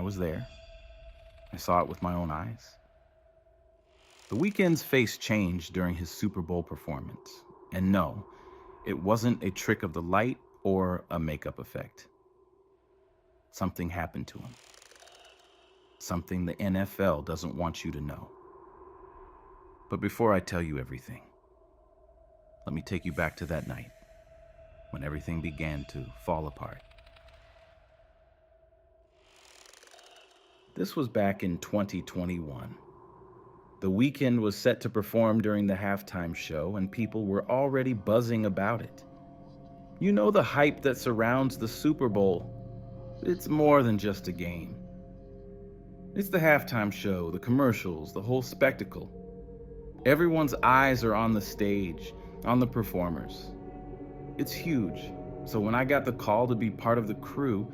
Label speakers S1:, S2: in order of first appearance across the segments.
S1: was there. I saw it with my own eyes. The Weeknd's face changed during his Super Bowl performance. And no, it wasn't a trick of the light or a makeup effect. Something happened to him. Something the NFL doesn't want you to know. But before I tell you everything, let me take you back to that night when everything began to fall apart. This was back in 2021. The Weeknd was set to perform during the halftime show, and people were already buzzing about it. You know the hype that surrounds the Super Bowl. It's more than just a game. It's the halftime show, the commercials, the whole spectacle. Everyone's eyes are on the stage, on the performers. It's huge. So when I got the call to be part of the crew,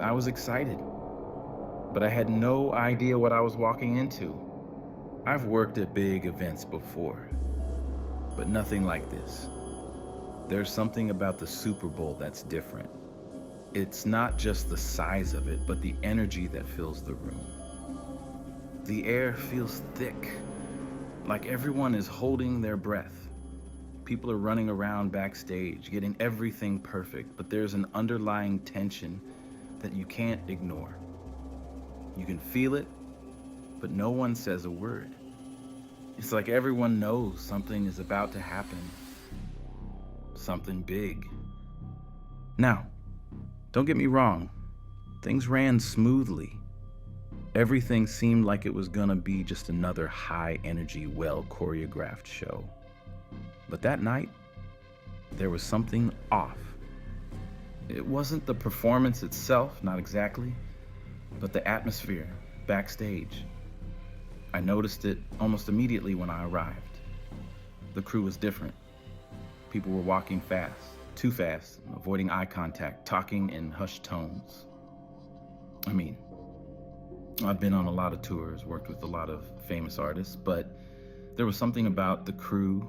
S1: I was excited. But I had no idea what I was walking into. I've worked at big events before, but nothing like this. There's something about the Super Bowl that's different. It's not just the size of it, but the energy that fills the room. The air feels thick, like everyone is holding their breath. People are running around backstage, getting everything perfect, but there's an underlying tension that you can't ignore. You can feel it, but no one says a word. It's like everyone knows something is about to happen. Something big. Now, don't get me wrong. Things ran smoothly. Everything seemed like it was gonna be just another high-energy, well-choreographed show. But that night, there was something off. It wasn't the performance itself, not exactly, but the atmosphere backstage. I noticed it almost immediately when I arrived. The crew was different. People were walking fast, too fast, avoiding eye contact, talking in hushed tones. I mean, I've been on a lot of tours, worked with a lot of famous artists, but there was something about the crew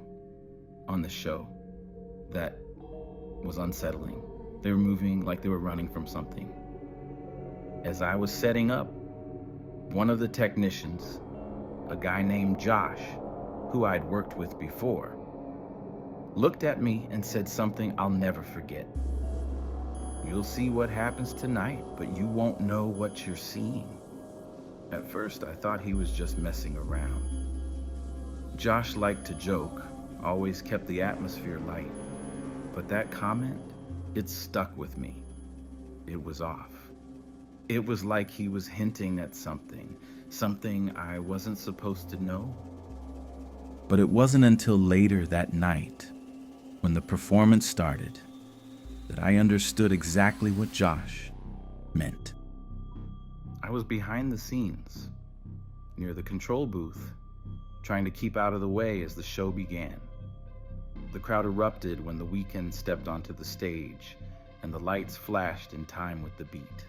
S1: on the show that was unsettling. They were moving like they were running from something. As I was setting up, one of the technicians, a guy named Josh, who I'd worked with before, looked at me and said something I'll never forget. "You'll see what happens tonight, but you won't know what you're seeing." At first, I thought he was just messing around. Josh liked to joke, always kept the atmosphere light, but that comment, it stuck with me. It was off. It was like he was hinting at something I wasn't supposed to know. But it wasn't until later that night, when the performance started, that I understood exactly what Josh meant. I was behind the scenes, near the control booth, trying to keep out of the way as the show began. The crowd erupted when the Weeknd stepped onto the stage, and the lights flashed in time with the beat.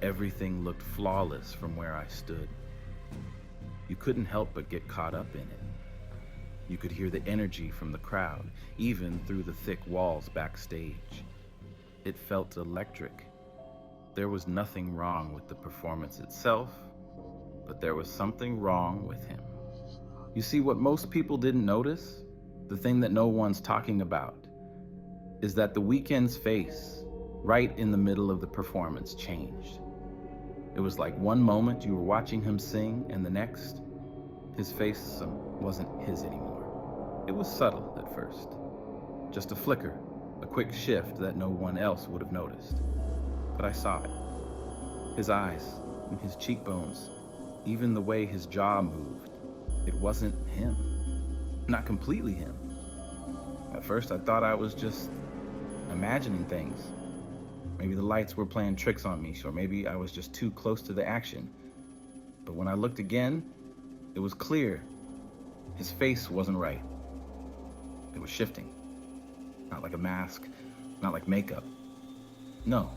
S1: Everything looked flawless from where I stood. You couldn't help but get caught up in it. You could hear the energy from the crowd, even through the thick walls backstage. It felt electric. There was nothing wrong with the performance itself, but there was something wrong with him. You see, what most people didn't notice, the thing that no one's talking about, is that the Weeknd's face, right in the middle of the performance, changed. It was like one moment you were watching him sing, and the next, his face wasn't his anymore. It was subtle at first. Just a flicker, a quick shift that no one else would have noticed. But I saw it. His eyes, and his cheekbones, even the way his jaw moved. It wasn't him. Not completely him. At first I thought I was just imagining things. Maybe the lights were playing tricks on me, or maybe I was just too close to the action. But when I looked again, it was clear. His face wasn't right. It was shifting. Not like a mask, not like makeup. No,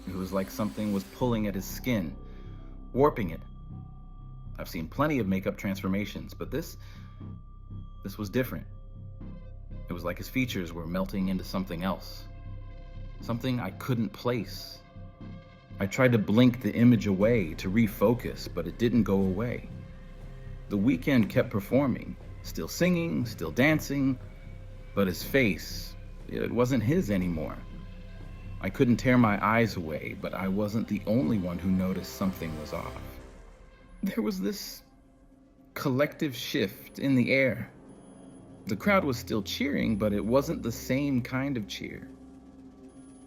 S1: it was like something was pulling at his skin, warping it. I've seen plenty of makeup transformations, but this was different. It was like his features were melting into something else. Something I couldn't place. I tried to blink the image away to refocus, but it didn't go away. The Weeknd kept performing, still singing, still dancing, but his face, it wasn't his anymore. I couldn't tear my eyes away, but I wasn't the only one who noticed something was off. There was this collective shift in the air. The crowd was still cheering, but it wasn't the same kind of cheer.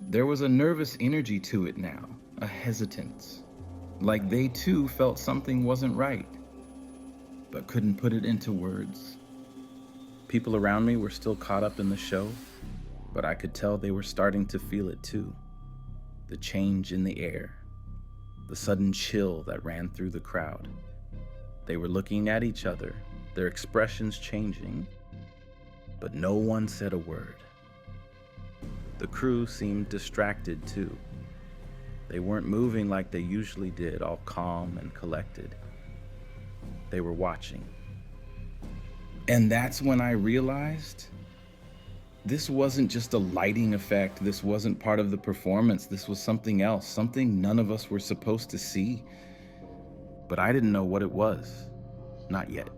S1: There was a nervous energy to it now, a hesitance, like they too felt something wasn't right, but couldn't put it into words. People around me were still caught up in the show, but I could tell they were starting to feel it too. The change in the air, the sudden chill that ran through the crowd. They were looking at each other, their expressions changing, but no one said a word. The crew seemed distracted too. They weren't moving like they usually did, all calm and collected. They were watching. And that's when I realized this wasn't just a lighting effect. This wasn't part of the performance. This was something else, something none of us were supposed to see. But I didn't know what it was. Not yet.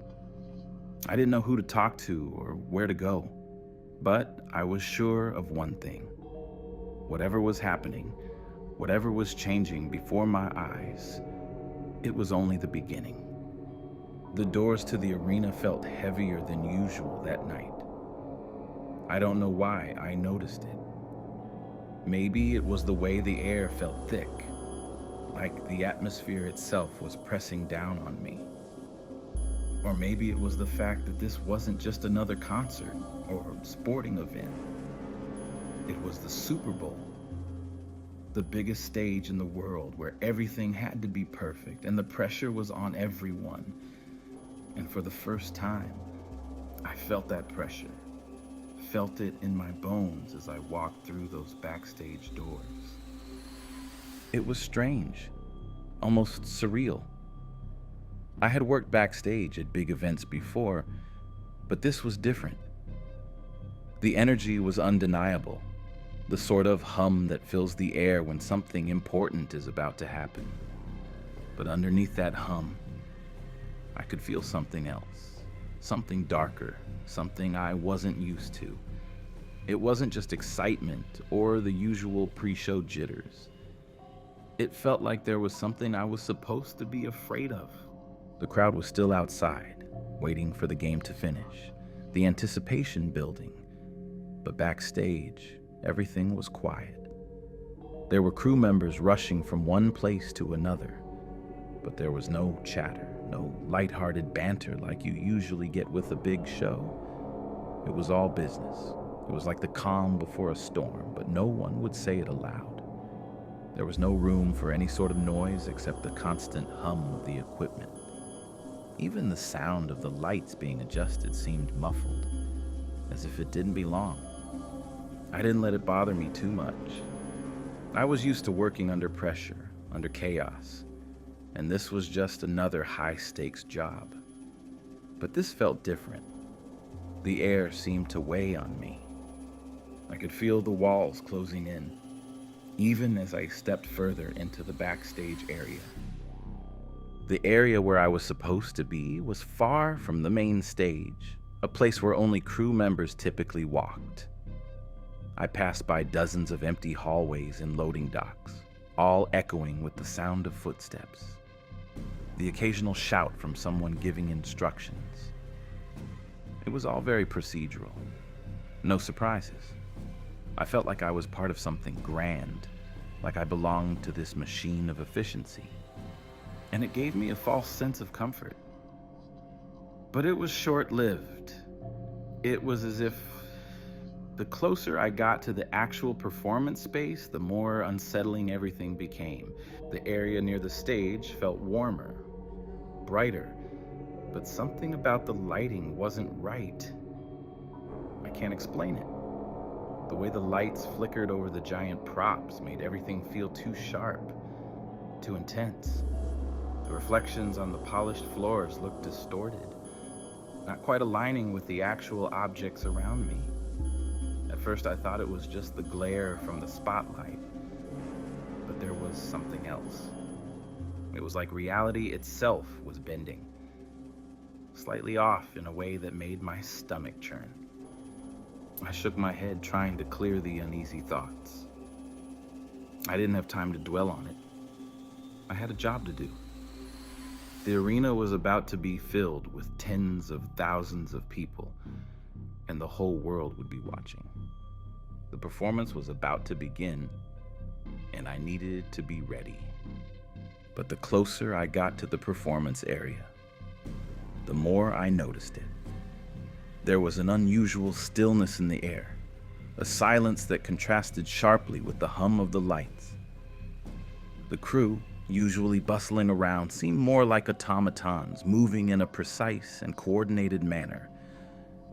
S1: I didn't know who to talk to or where to go. But I was sure of one thing. Whatever was happening, whatever was changing before my eyes, it was only the beginning. The doors to the arena felt heavier than usual that night. I don't know why I noticed it. Maybe it was the way the air felt thick, like the atmosphere itself was pressing down on me. Or maybe it was the fact that this wasn't just another concert or sporting event. It was the Super Bowl, the biggest stage in the world where everything had to be perfect and the pressure was on everyone. And for the first time, I felt that pressure, felt it in my bones as I walked through those backstage doors. It was strange, almost surreal. I had worked backstage at big events before, but this was different. The energy was undeniable, the sort of hum that fills the air when something important is about to happen. But underneath that hum, I could feel something else, something darker, something I wasn't used to. It wasn't just excitement or the usual pre-show jitters. It felt like there was something I was supposed to be afraid of. The crowd was still outside, waiting for the game to finish, the anticipation building. But backstage, everything was quiet. There were crew members rushing from one place to another, but there was no chatter, no lighthearted banter like you usually get with a big show. It was all business. It was like the calm before a storm, but no one would say it aloud. There was no room for any sort of noise except the constant hum of the equipment. Even the sound of the lights being adjusted seemed muffled, as if it didn't belong. I didn't let it bother me too much. I was used to working under pressure, under chaos, and this was just another high-stakes job. But this felt different. The air seemed to weigh on me. I could feel the walls closing in, even as I stepped further into the backstage area. The area where I was supposed to be was far from the main stage, a place where only crew members typically walked. I passed by dozens of empty hallways and loading docks, all echoing with the sound of footsteps, the occasional shout from someone giving instructions. It was all very procedural, no surprises. I felt like I was part of something grand, like I belonged to this machine of efficiency. And it gave me a false sense of comfort. But it was short-lived. It was as if the closer I got to the actual performance space, the more unsettling everything became. The area near the stage felt warmer, brighter, but something about the lighting wasn't right. I can't explain it. The way the lights flickered over the giant props made everything feel too sharp, too intense. The reflections on the polished floors looked distorted, not quite aligning with the actual objects around me. At first I thought it was just the glare from the spotlight, but there was something else. It was like reality itself was bending, slightly off in a way that made my stomach churn. I shook my head, trying to clear the uneasy thoughts. I didn't have time to dwell on it. I had a job to do. The arena was about to be filled with tens of thousands of people, and the whole world would be watching. The performance was about to begin, and I needed to be ready. But the closer I got to the performance area, the more I noticed it. There was an unusual stillness in the air, a silence that contrasted sharply with the hum of the lights. The crew, usually bustling around, seemed more like automatons, moving in a precise and coordinated manner.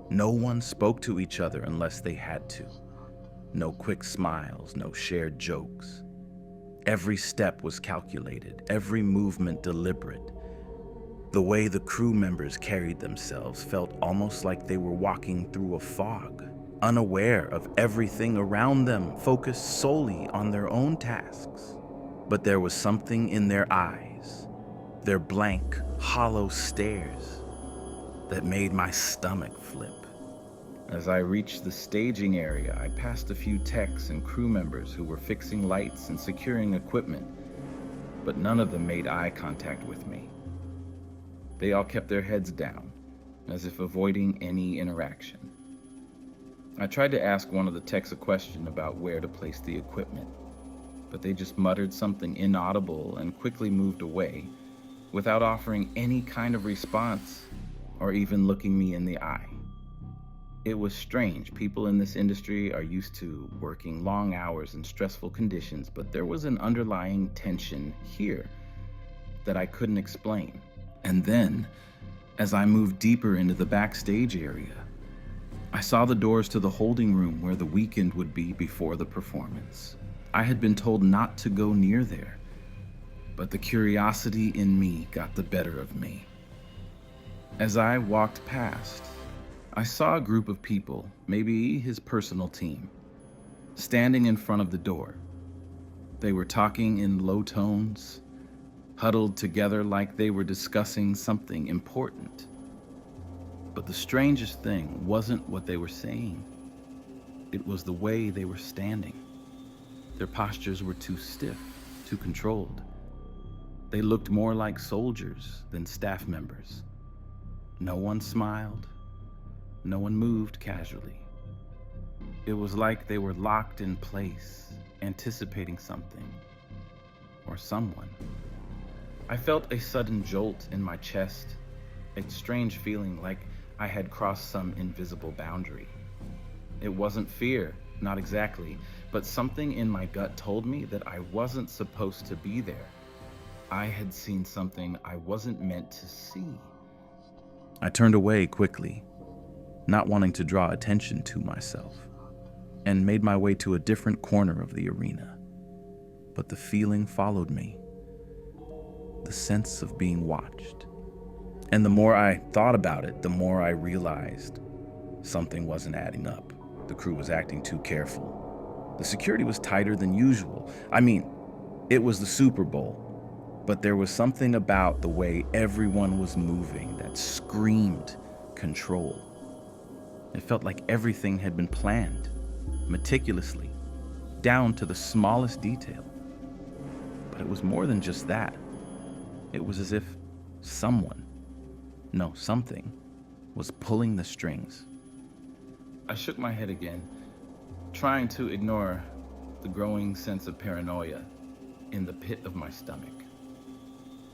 S1: No one spoke to each other unless they had to. No quick smiles, no shared jokes. Every step was calculated, every movement deliberate. The way the crew members carried themselves felt almost like they were walking through a fog, unaware of everything around them, focused solely on their own tasks. But there was something in their eyes, their blank, hollow stares, that made my stomach flip. As I reached the staging area, I passed a few techs and crew members who were fixing lights and securing equipment, but none of them made eye contact with me. They all kept their heads down, as if avoiding any interaction. I tried to ask one of the techs a question about where to place the equipment, but they just muttered something inaudible and quickly moved away, without offering any kind of response or even looking me in the eye. It was strange. People in this industry are used to working long hours in stressful conditions, but there was an underlying tension here that I couldn't explain. And then, as I moved deeper into the backstage area, I saw the doors to the holding room where the Weeknd would be before the performance. I had been told not to go near there, but the curiosity in me got the better of me. As I walked past, I saw a group of people, maybe his personal team, standing in front of the door. They were talking in low tones, huddled together like they were discussing something important. But the strangest thing wasn't what they were saying. It was the way they were standing. Their postures were too stiff, too controlled. They looked more like soldiers than staff members. No one smiled. No one moved casually. It was like they were locked in place, anticipating something or someone. I felt a sudden jolt in my chest, a strange feeling like I had crossed some invisible boundary. It wasn't fear, not exactly, but something in my gut told me that I wasn't supposed to be there. I had seen something I wasn't meant to see. I turned away quickly, not wanting to draw attention to myself, and made my way to a different corner of the arena. But the feeling followed me, the sense of being watched. And the more I thought about it, the more I realized something wasn't adding up. The crew was acting too careful. The security was tighter than usual. I mean, it was the Super Bowl, but there was something about the way everyone was moving that screamed control. It felt like everything had been planned, meticulously, down to the smallest detail. But it was more than just that. It was as if something, was pulling the strings. I shook my head again, trying to ignore the growing sense of paranoia in the pit of my stomach.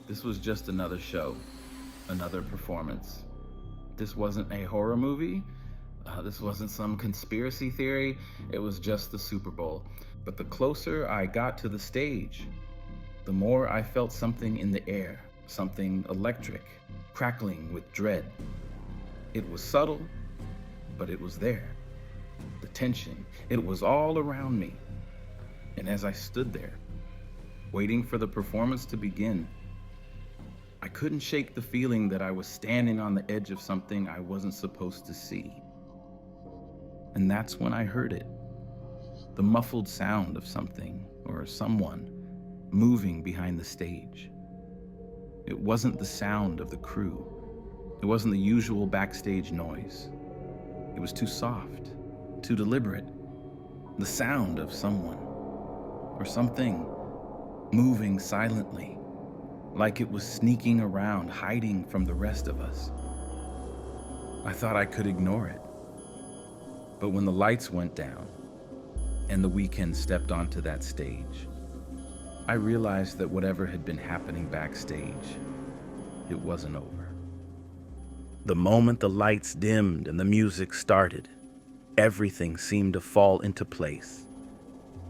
S1: This was just another show, another performance. This wasn't a horror movie. This wasn't some conspiracy theory. It was just the Super Bowl. But the closer I got to the stage, the more I felt something in the air, something electric, crackling with dread. It was subtle, but it was there. The tension, it was all around me. And as I stood there, waiting for the performance to begin, I couldn't shake the feeling that I was standing on the edge of something I wasn't supposed to see. And that's when I heard it, the muffled sound of something or someone moving behind the stage. It wasn't the sound of the crew. It wasn't the usual backstage noise. It was too soft, too deliberate. The sound of someone or something moving silently, like it was sneaking around, hiding from the rest of us. I thought I could ignore it. But when the lights went down and the Weeknd stepped onto that stage, I realized that whatever had been happening backstage, it wasn't over. The moment the lights dimmed and the music started, everything seemed to fall into place.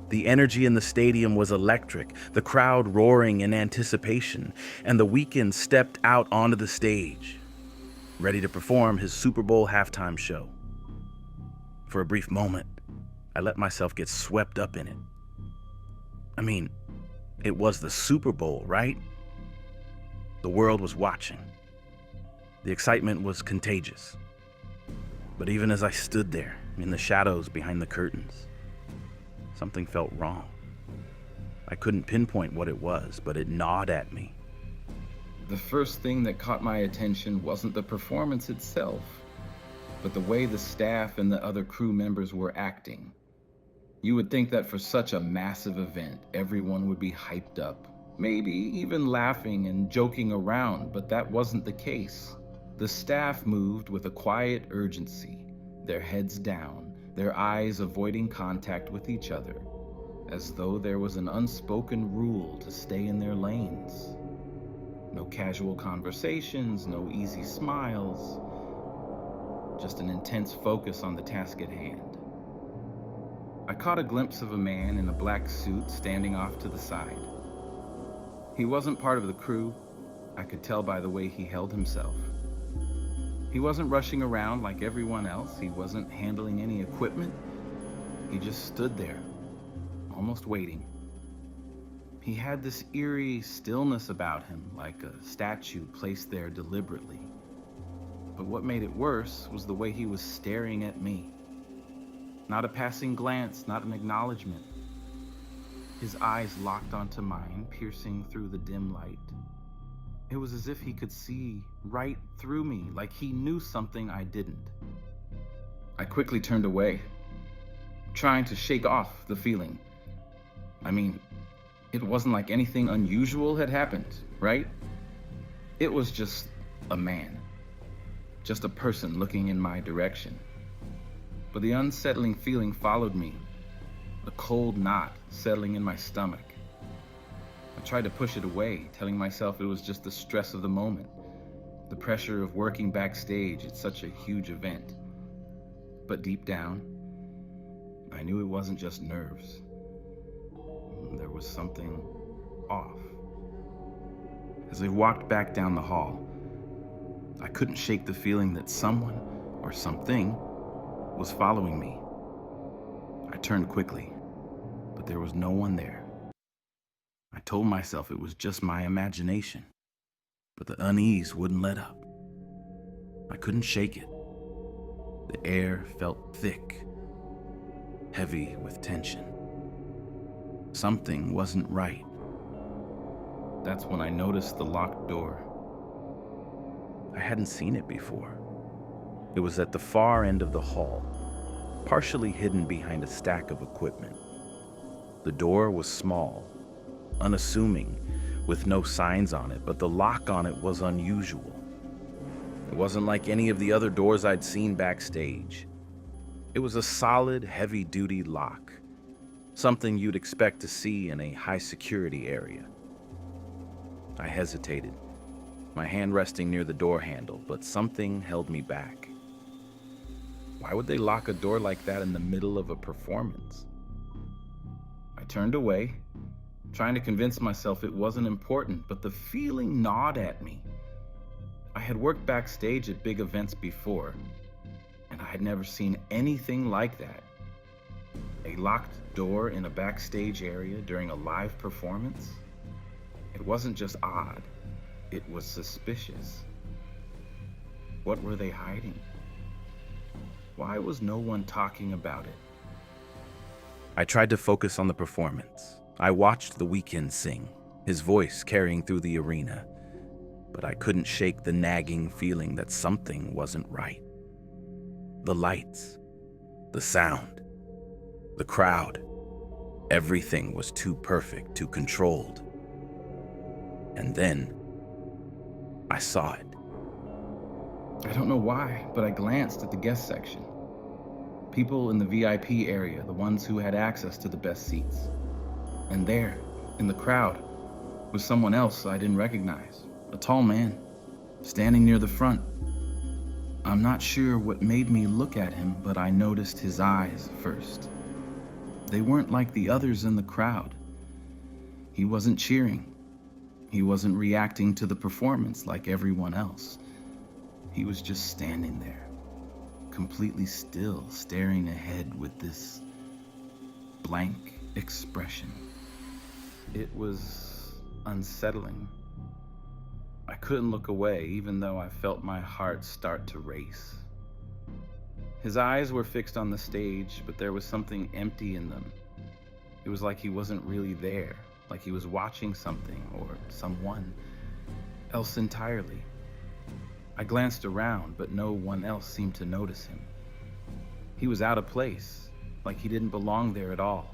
S1: The energy in the stadium was electric, the crowd roaring in anticipation, and the Weeknd stepped out onto the stage, ready to perform his Super Bowl halftime show. For a brief moment, I let myself get swept up in it. I mean, it was the Super Bowl, right? The world was watching. The excitement was contagious. But even as I stood there in the shadows behind the curtains, something felt wrong. I couldn't pinpoint what it was, but it gnawed at me. The first thing that caught my attention wasn't the performance itself, but the way the staff and the other crew members were acting. You would think that for such a massive event, everyone would be hyped up, maybe even laughing and joking around, but that wasn't the case. The staff moved with a quiet urgency, their heads down, their eyes avoiding contact with each other, as though there was an unspoken rule to stay in their lanes. No casual conversations, no easy smiles, just an intense focus on the task at hand. I caught a glimpse of a man in a black suit standing off to the side. He wasn't part of the crew. I could tell by the way he held himself. He wasn't rushing around like everyone else. He wasn't handling any equipment. He just stood there, almost waiting. He had this eerie stillness about him, like a statue placed there deliberately. But what made it worse was the way he was staring at me. Not a passing glance, not an acknowledgement. His eyes locked onto mine, piercing through the dim light. It was as if he could see right through me, like he knew something I didn't. I quickly turned away, trying to shake off the feeling. I mean, it wasn't like anything unusual had happened, right? It was just a man, just a person looking in my direction. But the unsettling feeling followed me, a cold knot settling in my stomach. I tried to push it away, telling myself it was just the stress of the moment, the pressure of working backstage at such a huge event. But deep down, I knew it wasn't just nerves. There was something off. As I walked back down the hall, I couldn't shake the feeling that someone or something was following me. I turned quickly, but there was no one there. I told myself it was just my imagination, but the unease wouldn't let up. I couldn't shake it. The air felt thick, heavy with tension. Something wasn't right. That's when I noticed the locked door. I hadn't seen it before. It was at the far end of the hall, partially hidden behind a stack of equipment. The door was small, unassuming, with no signs on it, but the lock on it was unusual. It wasn't like any of the other doors I'd seen backstage. It was a solid, heavy-duty lock, something you'd expect to see in a high-security area. I hesitated, my hand resting near the door handle, but something held me back. Why would they lock a door like that in the middle of a performance? I turned away, trying to convince myself it wasn't important, but the feeling gnawed at me. I had worked backstage at big events before, and I had never seen anything like that. A locked door in a backstage area during a live performance? It wasn't just odd, it was suspicious. What were they hiding? Why was no one talking about it? I tried to focus on the performance, I watched the Weeknd sing, his voice carrying through the arena, but I couldn't shake the nagging feeling that something wasn't right. The lights, the sound, the crowd, everything was too perfect, too controlled. And then I saw it. I don't know why, but I glanced at the guest section. People in the VIP area, the ones who had access to the best seats. And there, in the crowd, was someone else I didn't recognize. A tall man, standing near the front. I'm not sure what made me look at him, but I noticed his eyes first. They weren't like the others in the crowd. He wasn't cheering. He wasn't reacting to the performance like everyone else. He was just standing there, completely still, staring ahead with this blank expression. It was unsettling. I couldn't look away, even though I felt my heart start to race. His eyes were fixed on the stage, but there was something empty in them. It was like he wasn't really there, like he was watching something or someone else entirely. I glanced around, but no one else seemed to notice him. He was out of place, like he didn't belong there at all.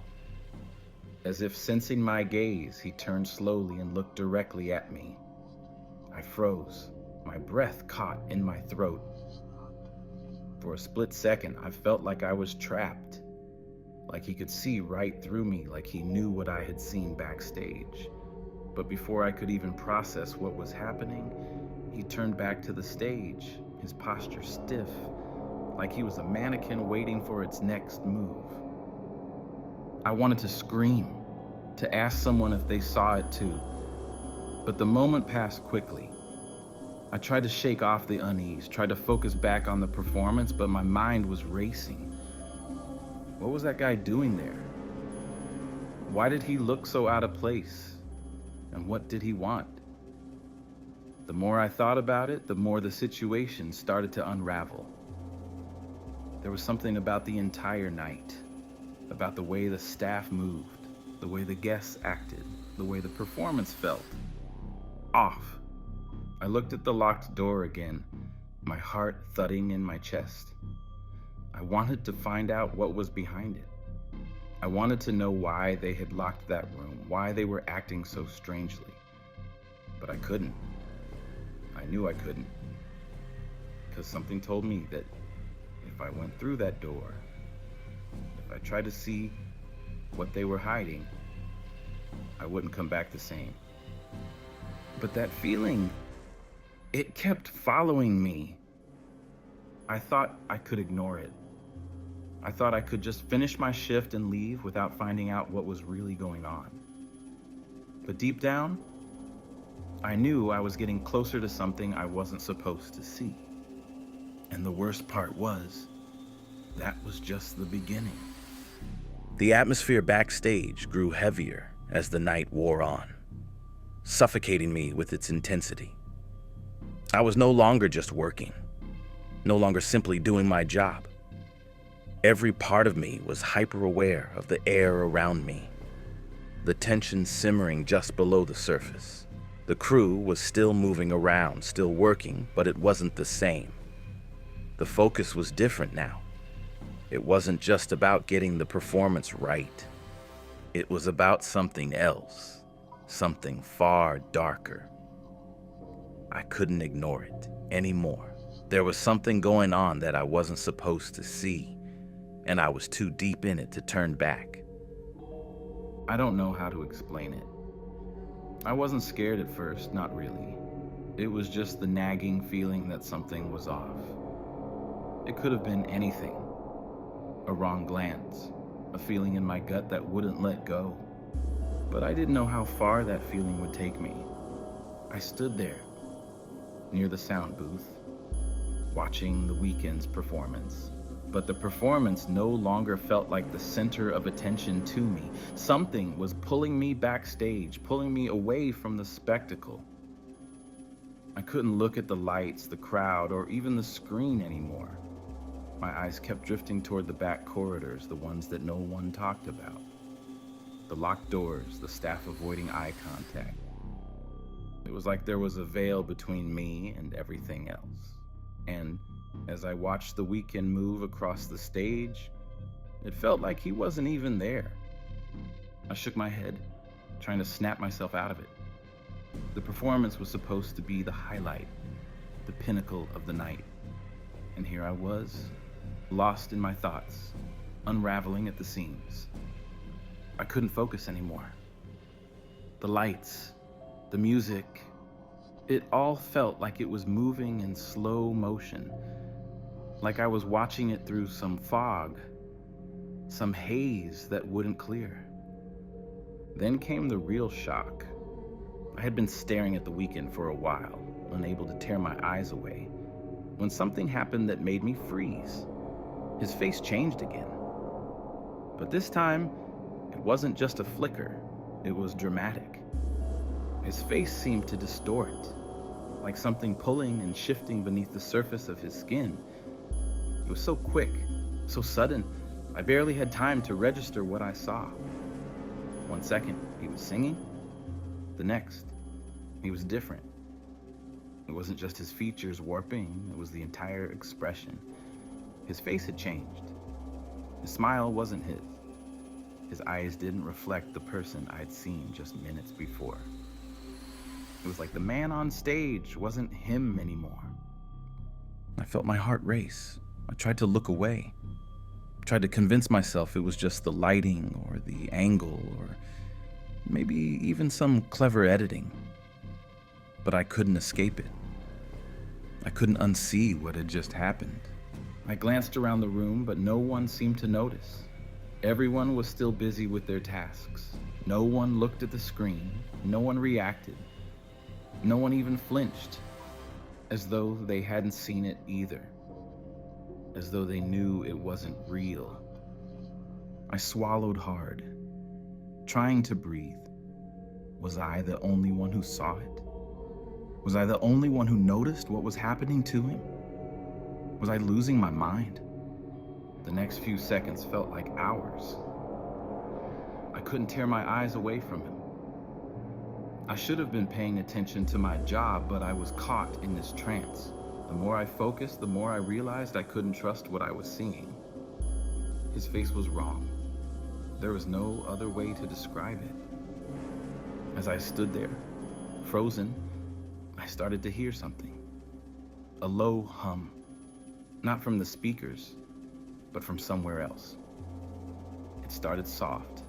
S1: As if sensing my gaze, he turned slowly and looked directly at me. I froze, my breath caught in my throat. For a split second, I felt like I was trapped, like he could see right through me, like he knew what I had seen backstage. But before I could even process what was happening, he turned back to the stage, his posture stiff, like he was a mannequin waiting for its next move. I wanted to scream, to ask someone if they saw it too, but the moment passed quickly. I tried to shake off the unease, tried to focus back on the performance, but my mind was racing. What was that guy doing there? Why did he look so out of place? And what did he want? The more I thought about it, the more the situation started to unravel. There was something about the entire night, about the way the staff moved, the way the guests acted, the way the performance felt. Off. I looked at the locked door again, my heart thudding in my chest. I wanted to find out what was behind it. I wanted to know why they had locked that room, why they were acting so strangely. But I couldn't. I knew I couldn't. Because something told me that if I went through that door, if I tried to see what they were hiding, I wouldn't come back the same. But that feeling, it kept following me. I thought I could ignore it. I thought I could just finish my shift and leave without finding out what was really going on. But deep down, I knew I was getting closer to something I wasn't supposed to see. And the worst part was, that was just the beginning. The atmosphere backstage grew heavier as the night wore on, suffocating me with its intensity. I was no longer just working, no longer simply doing my job. Every part of me was hyper-aware of the air around me, the tension simmering just below the surface. The crew was still moving around, still working, but it wasn't the same. The focus was different now. It wasn't just about getting the performance right. It was about something else, something far darker. I couldn't ignore it anymore. There was something going on that I wasn't supposed to see, and I was too deep in it to turn back. I don't know how to explain it. I wasn't scared at first, not really. It was just the nagging feeling that something was off. It could have been anything. A wrong glance, a feeling in my gut that wouldn't let go. But I didn't know how far that feeling would take me. I stood there, near the sound booth, watching the Weeknd's performance. But the performance no longer felt like the center of attention to me. Something was pulling me backstage, pulling me away from the spectacle. I couldn't look at the lights, the crowd, or even the screen anymore. My eyes kept drifting toward the back corridors, the ones that no one talked about. The locked doors, the staff avoiding eye contact. It was like there was a veil between me and everything else. And as I watched the Weeknd move across the stage, it felt like he wasn't even there. I shook my head, trying to snap myself out of it. The performance was supposed to be the highlight, the pinnacle of the night. And here I was, lost in my thoughts, unraveling at the seams. I couldn't focus anymore. The lights, the music, it all felt like it was moving in slow motion, like I was watching it through some fog, some haze that wouldn't clear. Then came the real shock. I had been staring at the Weeknd for a while, unable to tear my eyes away, when something happened that made me freeze. His face changed again. But this time, it wasn't just a flicker, it was dramatic. His face seemed to distort, like something pulling and shifting beneath the surface of his skin. It was so quick, so sudden, I barely had time to register what I saw. 1 second, he was singing. The next, he was different. It wasn't just his features warping, it was the entire expression. His face had changed. His smile wasn't his. His eyes didn't reflect the person I'd seen just minutes before. It was like the man on stage wasn't him anymore. I felt my heart race. I tried to look away. I tried to convince myself it was just the lighting or the angle or maybe even some clever editing. But I couldn't escape it. I couldn't unsee what had just happened. I glanced around the room, but no one seemed to notice. Everyone was still busy with their tasks. No one looked at the screen. No one reacted. No one even flinched, as though they hadn't seen it either, as though they knew it wasn't real. I swallowed hard, trying to breathe. Was I the only one who saw it? Was I the only one who noticed what was happening to him? Was I losing my mind? The next few seconds felt like hours. I couldn't tear my eyes away from him. I should have been paying attention to my job, but I was caught in this trance. The more I focused, the more I realized I couldn't trust what I was seeing. His face was wrong. There was no other way to describe it. As I stood there, frozen, I started to hear something. A low hum. Not from the speakers, but from somewhere else. It started soft,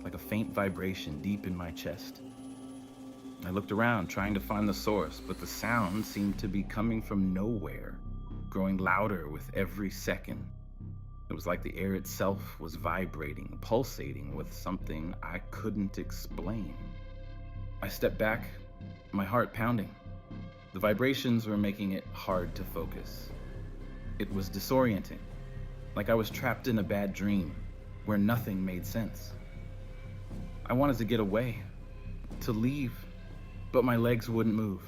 S1: like a faint vibration deep in my chest. I looked around, trying to find the source, but the sound seemed to be coming from nowhere, growing louder with every second. It was like the air itself was vibrating, pulsating with something I couldn't explain. I stepped back, my heart pounding. The vibrations were making it hard to focus. It was disorienting, like I was trapped in a bad dream where nothing made sense. I wanted to get away, to leave, but my legs wouldn't move.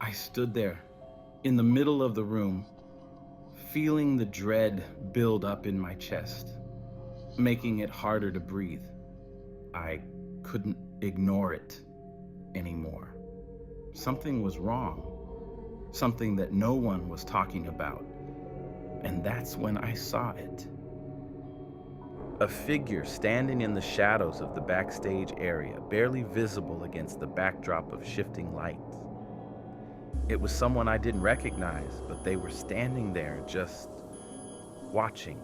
S1: I stood there, in the middle of the room, feeling the dread build up in my chest, making it harder to breathe. I couldn't ignore it anymore. Something was wrong, something that no one was talking about, and that's when I saw it. A figure standing in the shadows of the backstage area, barely visible against the backdrop of shifting lights. It was someone I didn't recognize, but they were standing there just watching.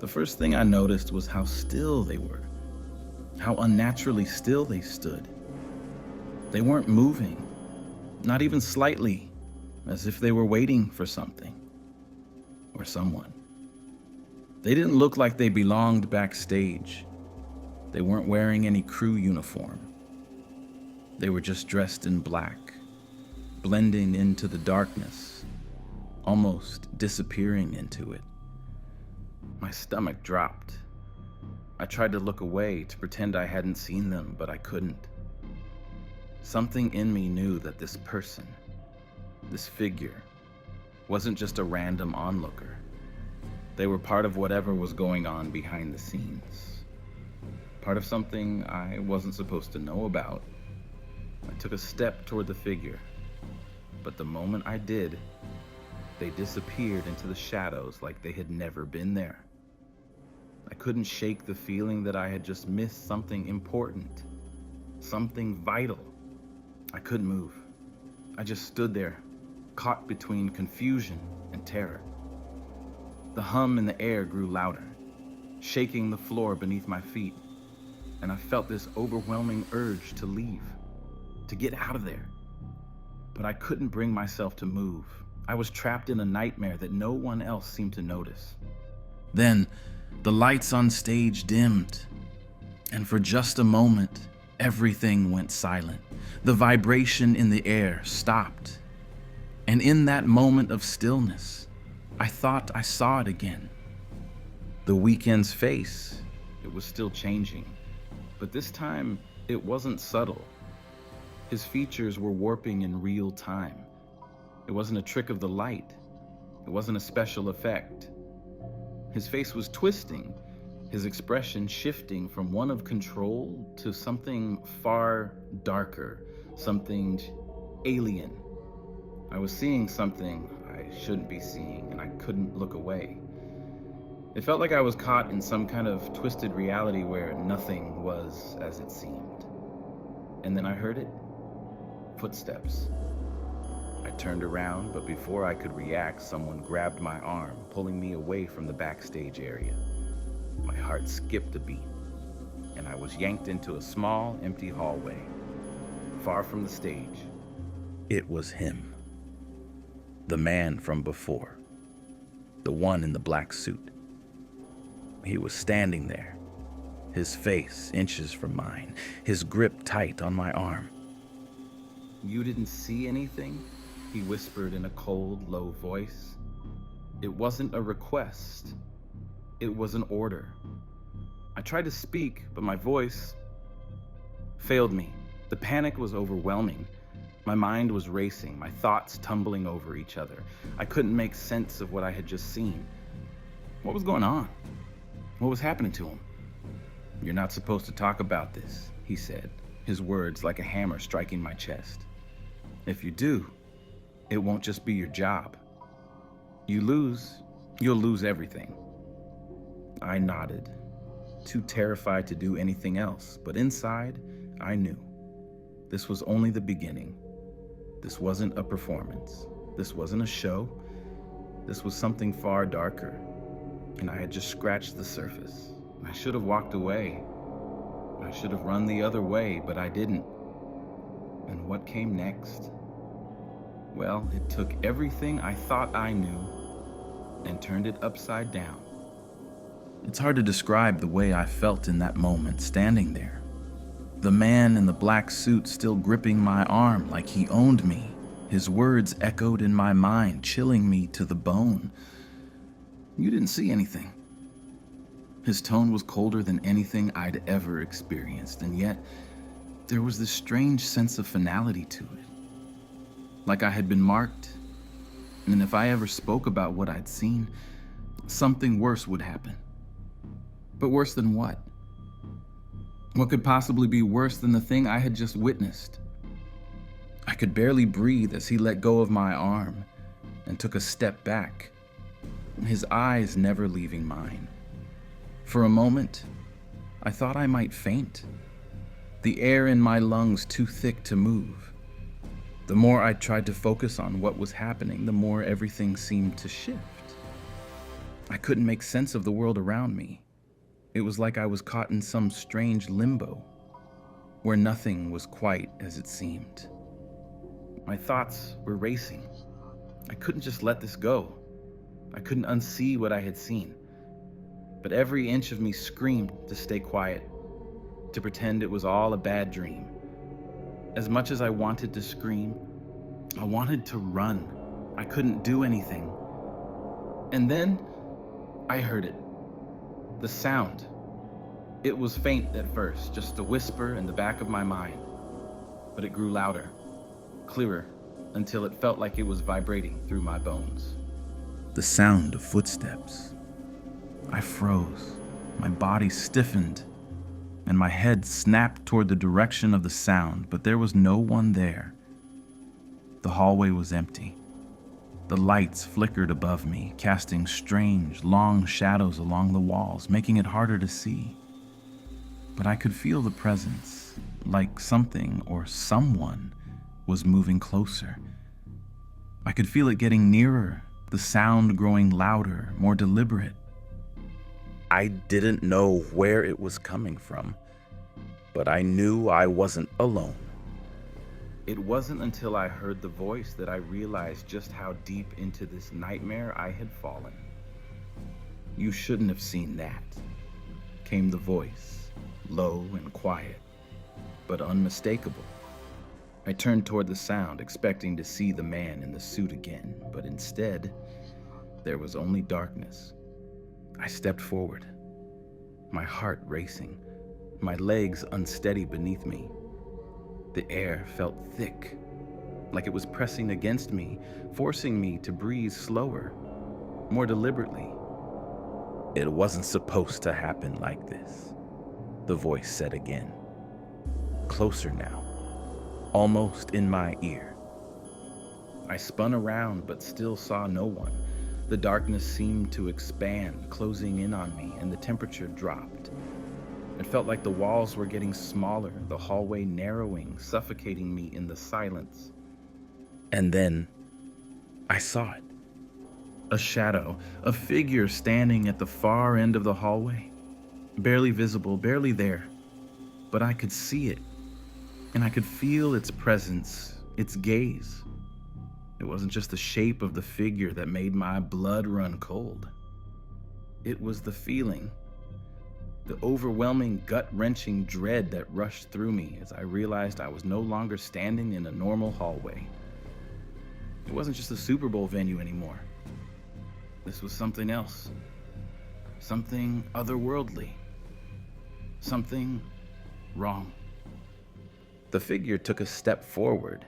S1: The first thing I noticed was how still they were, how unnaturally still they stood. They weren't moving, not even slightly, as if they were waiting for something or someone. They didn't look like they belonged backstage. They weren't wearing any crew uniform. They were just dressed in black, blending into the darkness, almost disappearing into it. My stomach dropped. I tried to look away to pretend I hadn't seen them, but I couldn't. Something in me knew that this person, this figure, wasn't just a random onlooker. They were part of whatever was going on behind the scenes. part of something I wasn't supposed to know about. I took a step toward the figure, but the moment I did, they disappeared into the shadows like they had never been there. I couldn't shake the feeling that I had just missed something important, something vital. I couldn't move. I just stood there, caught between confusion and terror. The hum in the air grew louder, shaking the floor beneath my feet, and I felt this overwhelming urge to leave, to get out of there. But I couldn't bring myself to move. I was trapped in a nightmare that no one else seemed to notice. Then, the lights on stage dimmed, and for just a moment, everything went silent. The vibration in the air stopped. And in that moment of stillness, I thought I saw it again. The Weeknd's face, it was still changing, but this time it wasn't subtle. His features were warping in real time. It wasn't a trick of the light. It wasn't a special effect. His face was twisting, his expression shifting from one of control to something far darker, something alien. I was seeing something I shouldn't be seeing, and I couldn't look away. It felt like I was caught in some kind of twisted reality where nothing was as it seemed. And then I heard it. Footsteps. I turned around, but before I could react, someone grabbed my arm, pulling me away from the backstage area. My heart skipped a beat, and I was yanked into a small, empty hallway, far from the stage. It was him. The man from before. The one in the black suit. He was standing there, his face inches from mine, his grip tight on my arm. "You didn't see anything?" he whispered in a cold, low voice. It wasn't a request. It was an order. I tried to speak, but my voice failed me. The panic was overwhelming. My mind was racing, my thoughts tumbling over each other. I couldn't make sense of what I had just seen. What was going on? What was happening to him? "You're not supposed to talk about this," he said, his words like a hammer striking my chest. "If you do, it won't just be your job. You'll lose everything." I nodded, too terrified to do anything else, but inside, I knew. This was only the beginning. This wasn't a performance. This wasn't a show. This was something far darker, and I had just scratched the surface. I should have walked away. I should have run the other way, but I didn't. And what came next? Well, it took everything I thought I knew and turned it upside down. It's hard to describe the way I felt in that moment, standing there. The man in the black suit still gripping my arm like he owned me. His words echoed in my mind, chilling me to the bone. "You didn't see anything." His tone was colder than anything I'd ever experienced, and yet there was this strange sense of finality to it. Like I had been marked, and if I ever spoke about what I'd seen, something worse would happen. But worse than what? What could possibly be worse than the thing I had just witnessed? I could barely breathe as he let go of my arm and took a step back, his eyes never leaving mine. For a moment, I thought I might faint, the air in my lungs too thick to move. The more I tried to focus on what was happening, the more everything seemed to shift. I couldn't make sense of the world around me. It was like I was caught in some strange limbo, where nothing was quite as it seemed. My thoughts were racing. I couldn't just let this go. I couldn't unsee what I had seen. But every inch of me screamed to stay quiet, to pretend it was all a bad dream. As much as I wanted to scream, I wanted to run. I couldn't do anything. And then I heard it. The sound. It was faint at first, just a whisper in the back of my mind. But it grew louder, clearer, until it felt like it was vibrating through my bones. The sound of footsteps. I froze. My body stiffened, and my head snapped toward the direction of the sound, but there was no one there. The hallway was empty. The lights flickered above me, casting strange, long shadows along the walls, making it harder to see. But I could feel the presence, like something or someone was moving closer. I could feel it getting nearer, the sound growing louder, more deliberate. I didn't know where it was coming from, but I knew I wasn't alone. It wasn't until I heard the voice that I realized just how deep into this nightmare I had fallen. "You shouldn't have seen that," came the voice, low and quiet, but unmistakable. I turned toward the sound, expecting to see the man in the suit again, but instead, there was only darkness. I stepped forward, my heart racing, my legs unsteady beneath me. The air felt thick, like it was pressing against me, forcing me to breathe slower, more deliberately. "It wasn't supposed to happen like this," the voice said again. Closer now, almost in my ear. I spun around but still saw no one. The darkness seemed to expand, closing in on me, and the temperature dropped. It felt like the walls were getting smaller, the hallway narrowing, suffocating me in the silence. And then I saw it. A shadow, a figure standing at the far end of the hallway. Barely visible, barely there, but I could see it. And I could feel its presence, its gaze. It wasn't just the shape of the figure that made my blood run cold. It was the feeling, the overwhelming, gut-wrenching dread that rushed through me as I realized I was no longer standing in a normal hallway. It wasn't just a Super Bowl venue anymore. This was something else. Something otherworldly. Something wrong. The figure took a step forward,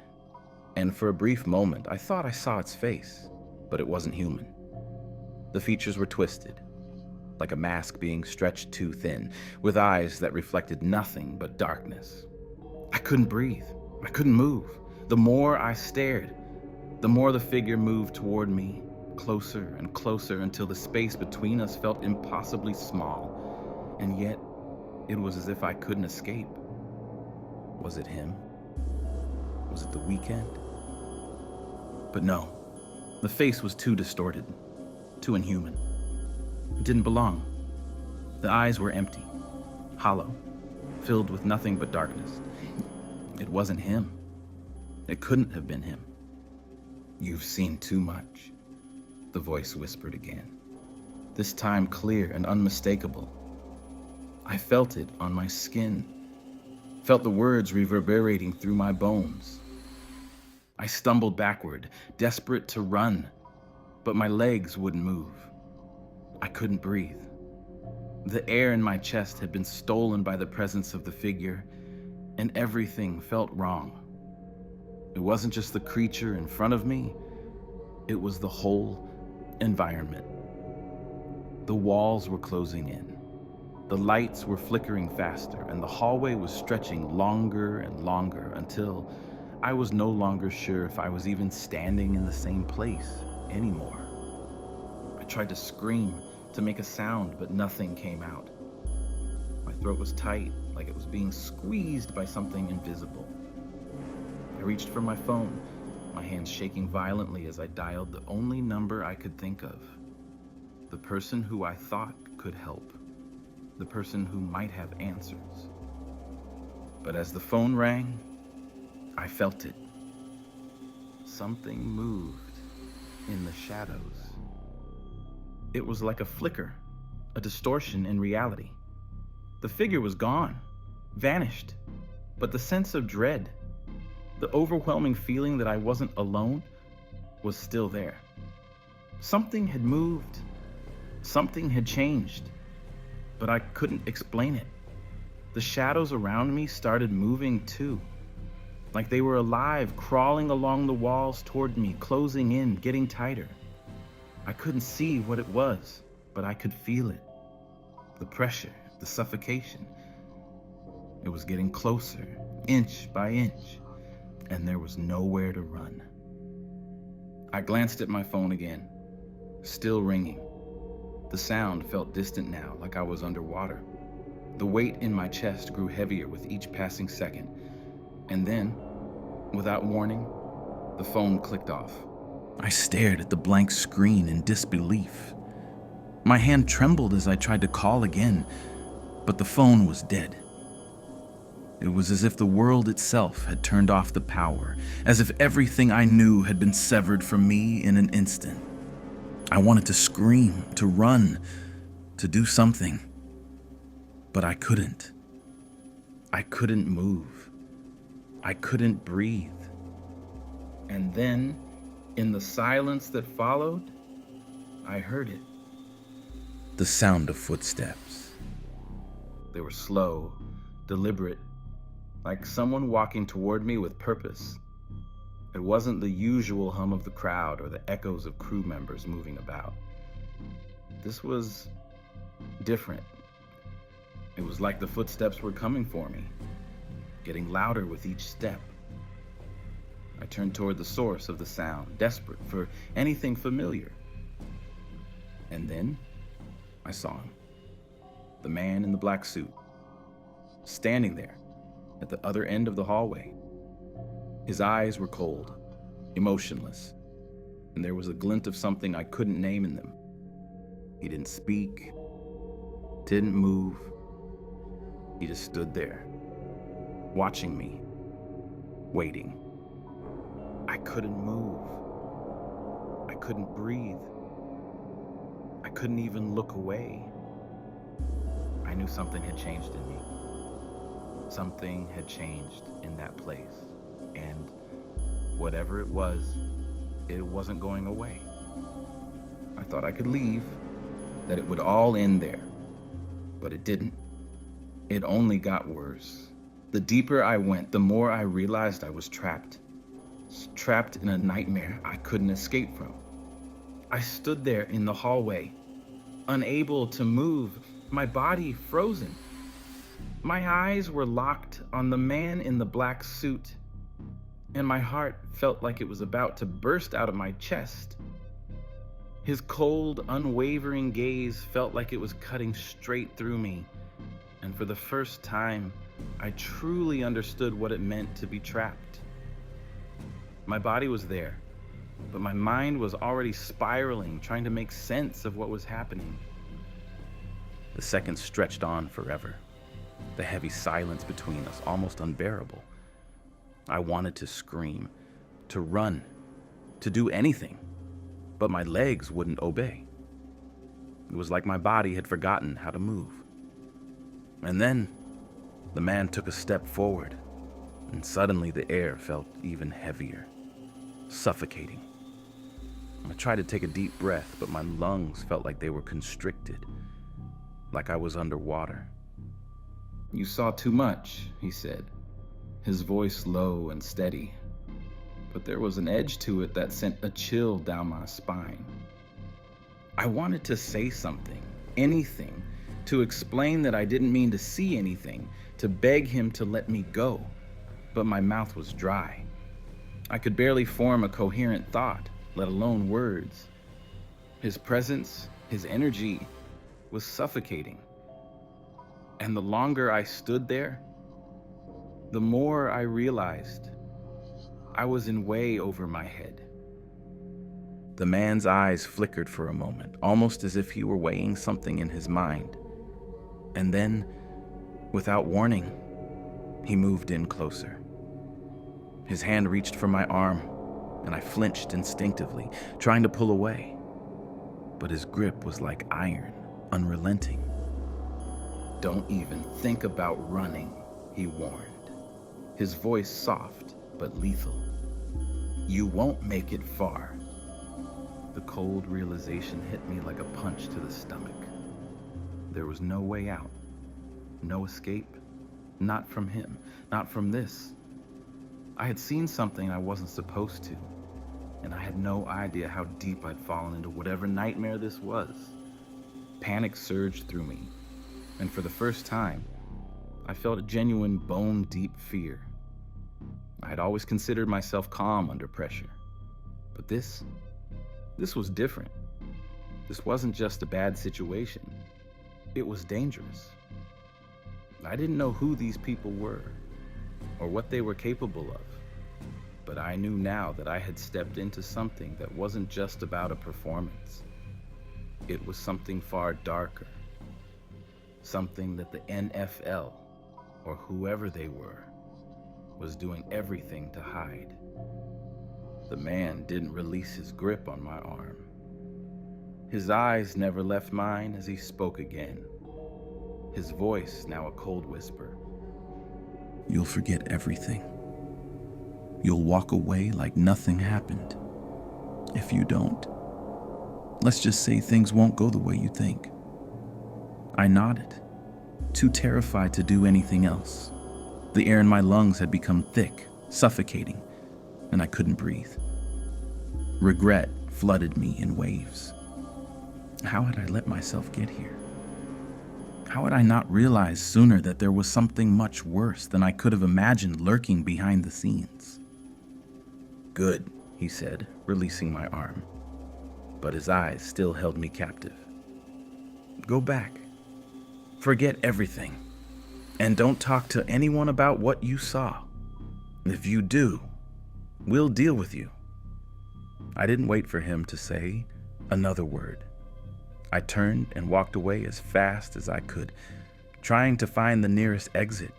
S1: and for a brief moment, I thought I saw its face, but it wasn't human. The features were twisted, like a mask being stretched too thin, with eyes that reflected nothing but darkness. I couldn't breathe. I couldn't move. The more I stared, the more the figure moved toward me, closer and closer until the space between us felt impossibly small, and yet it was as if I couldn't escape. Was it him? Was it the Weeknd? But no, the face was too distorted, too inhuman. It didn't belong. The eyes were empty, hollow, filled with nothing but darkness. It wasn't him. It couldn't have been him. "You've seen too much," the voice whispered again, this time clear and unmistakable. I felt it on my skin, felt the words reverberating through my bones. I stumbled backward, desperate to run, but my legs wouldn't move. I couldn't breathe. The air in my chest had been stolen by the presence of the figure, and everything felt wrong. It wasn't just the creature in front of me, it was the whole environment. The walls were closing in. The lights were flickering faster, and the hallway was stretching longer and longer until I was no longer sure if I was even standing in the same place anymore. I tried to scream, to make a sound, but nothing came out. My throat was tight, like it was being squeezed by something invisible. I reached for my phone, my hands shaking violently as I dialed the only number I could think of. The person who I thought could help. The person who might have answers. But as the phone rang, I felt it. Something moved in the shadows. It was like a flicker, a distortion in reality. The figure was gone, vanished, but the sense of dread, the overwhelming feeling that I wasn't alone, was still there. Something had moved, something had changed, but I couldn't explain it. The shadows around me started moving too, like they were alive, crawling along the walls toward me, closing in, getting tighter. I couldn't see what it was, but I could feel it. The pressure, the suffocation. It was getting closer, inch by inch, and there was nowhere to run. I glanced at my phone again, still ringing. The sound felt distant now, like I was underwater. The weight in my chest grew heavier with each passing second, and then, without warning, the phone clicked off. I stared at the blank screen in disbelief. My hand trembled as I tried to call again, but the phone was dead. It was as if the world itself had turned off the power, as if everything I knew had been severed from me in an instant. I wanted to scream, to run, to do something, but I couldn't. I couldn't move. I couldn't breathe. And then, in the silence that followed, I heard it. The sound of footsteps. They were slow, deliberate, like someone walking toward me with purpose. It wasn't the usual hum of the crowd or the echoes of crew members moving about. This was different. It was like the footsteps were coming for me, getting louder with each step. I turned toward the source of the sound, desperate for anything familiar. And then I saw him, the man in the black suit, standing there at the other end of the hallway. His eyes were cold, emotionless, and there was a glint of something I couldn't name in them. He didn't speak, didn't move. He just stood there, watching me, waiting. I couldn't move. I couldn't breathe. I couldn't even look away. I knew something had changed in me. Something had changed in that place. And whatever it wasn't going away. I thought I could leave, that it would all end there. But it didn't. It only got worse. The deeper I went, the more I realized I was trapped. Trapped in a nightmare I couldn't escape from. I stood there in the hallway, unable to move, my body frozen. My eyes were locked on the man in the black suit, and my heart felt like it was about to burst out of my chest. His cold, unwavering gaze felt like it was cutting straight through me, and for the first time, I truly understood what it meant to be trapped. My body was there, but my mind was already spiraling, trying to make sense of what was happening. The seconds stretched on forever, the heavy silence between us almost unbearable. I wanted to scream, to run, to do anything, but my legs wouldn't obey. It was like my body had forgotten how to move. And then the man took a step forward, and suddenly the air felt even heavier, suffocating. I tried to take a deep breath, but my lungs felt like they were constricted, like I was underwater. "You saw too much," he said, his voice low and steady, but there was an edge to it that sent a chill down my spine. I wanted to say something, anything, to explain that I didn't mean to see anything, to beg him to let me go, but my mouth was dry. I could barely form a coherent thought, let alone words. His presence, his energy, was suffocating. And the longer I stood there, the more I realized I was in way over my head. The man's eyes flickered for a moment, almost as if he were weighing something in his mind. And then, without warning, he moved in closer. His hand reached for my arm, and I flinched instinctively, trying to pull away. But his grip was like iron, unrelenting. "Don't even think about running," he warned, his voice soft but lethal. "You won't make it far." The cold realization hit me like a punch to the stomach. There was no way out, no escape, not from him, not from this. I had seen something I wasn't supposed to, and I had no idea how deep I'd fallen into whatever nightmare this was. Panic surged through me, and for the first time, I felt a genuine bone-deep fear. I had always considered myself calm under pressure. But this was different. This wasn't just a bad situation. It was dangerous. I didn't know who these people were or what they were capable of, but I knew now that I had stepped into something that wasn't just about a performance. It was something far darker, something that the NFL, or whoever they were, was doing everything to hide. The man didn't release his grip on my arm. His eyes never left mine as he spoke again, his voice now a cold whisper.
S2: You'll forget everything. You'll walk away like nothing happened. If you don't, let's just say things won't go the way you think. I nodded, too terrified to do anything else. The air in my lungs had become thick, suffocating, and I couldn't breathe. Regret flooded me in waves. How had I let myself get here? How had I not realized sooner that there was something much worse than I could have imagined lurking behind the scenes? Good, he said, releasing my arm, but his eyes still held me captive. Go back. Forget everything. And don't talk to anyone about what you saw. If you do, we'll deal with you. I didn't wait for him to say another word. I turned and walked away as fast as I could, trying to find the nearest exit,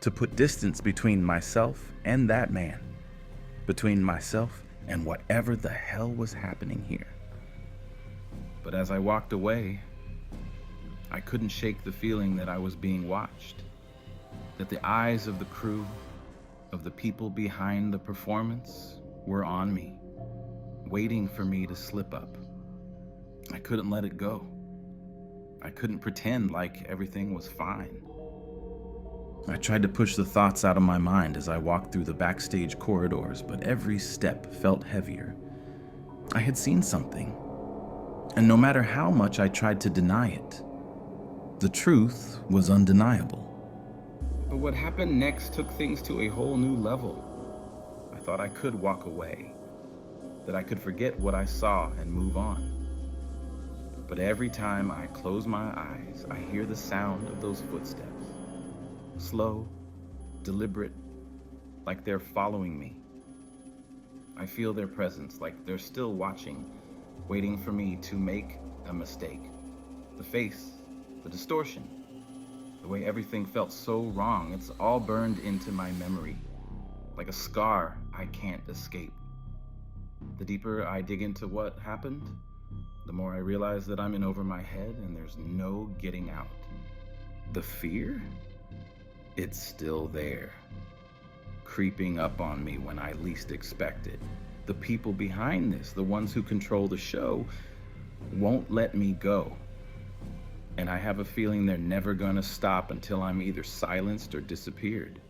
S2: to put distance between myself and that man, between myself and whatever the hell was happening here. But as I walked away, I couldn't shake the feeling that I was being watched, that the eyes of the crew, of the people behind the performance, were on me, waiting for me to slip up. I couldn't let it go. I couldn't pretend like everything was fine. I tried to push the thoughts out of my mind as I walked through the backstage corridors, but every step felt heavier. I had seen something, and no matter how much I tried to deny it, the truth was undeniable.
S1: But what happened next took things to a whole new level. I thought I could walk away, that I could forget what I saw and move on. But every time I close my eyes, I hear the sound of those footsteps. Slow, deliberate, like they're following me. I feel their presence, like they're still watching, waiting for me to make a mistake. The face, the distortion, the way everything felt so wrong, it's all burned into my memory, like a scar I can't escape. The deeper I dig into what happened, the more I realize that I'm in over my head and there's no getting out. The fear? It's still there, creeping up on me when I least expect it. The people behind this, the ones who control the show, won't let me go. And I have a feeling they're never gonna stop until I'm either silenced or disappeared.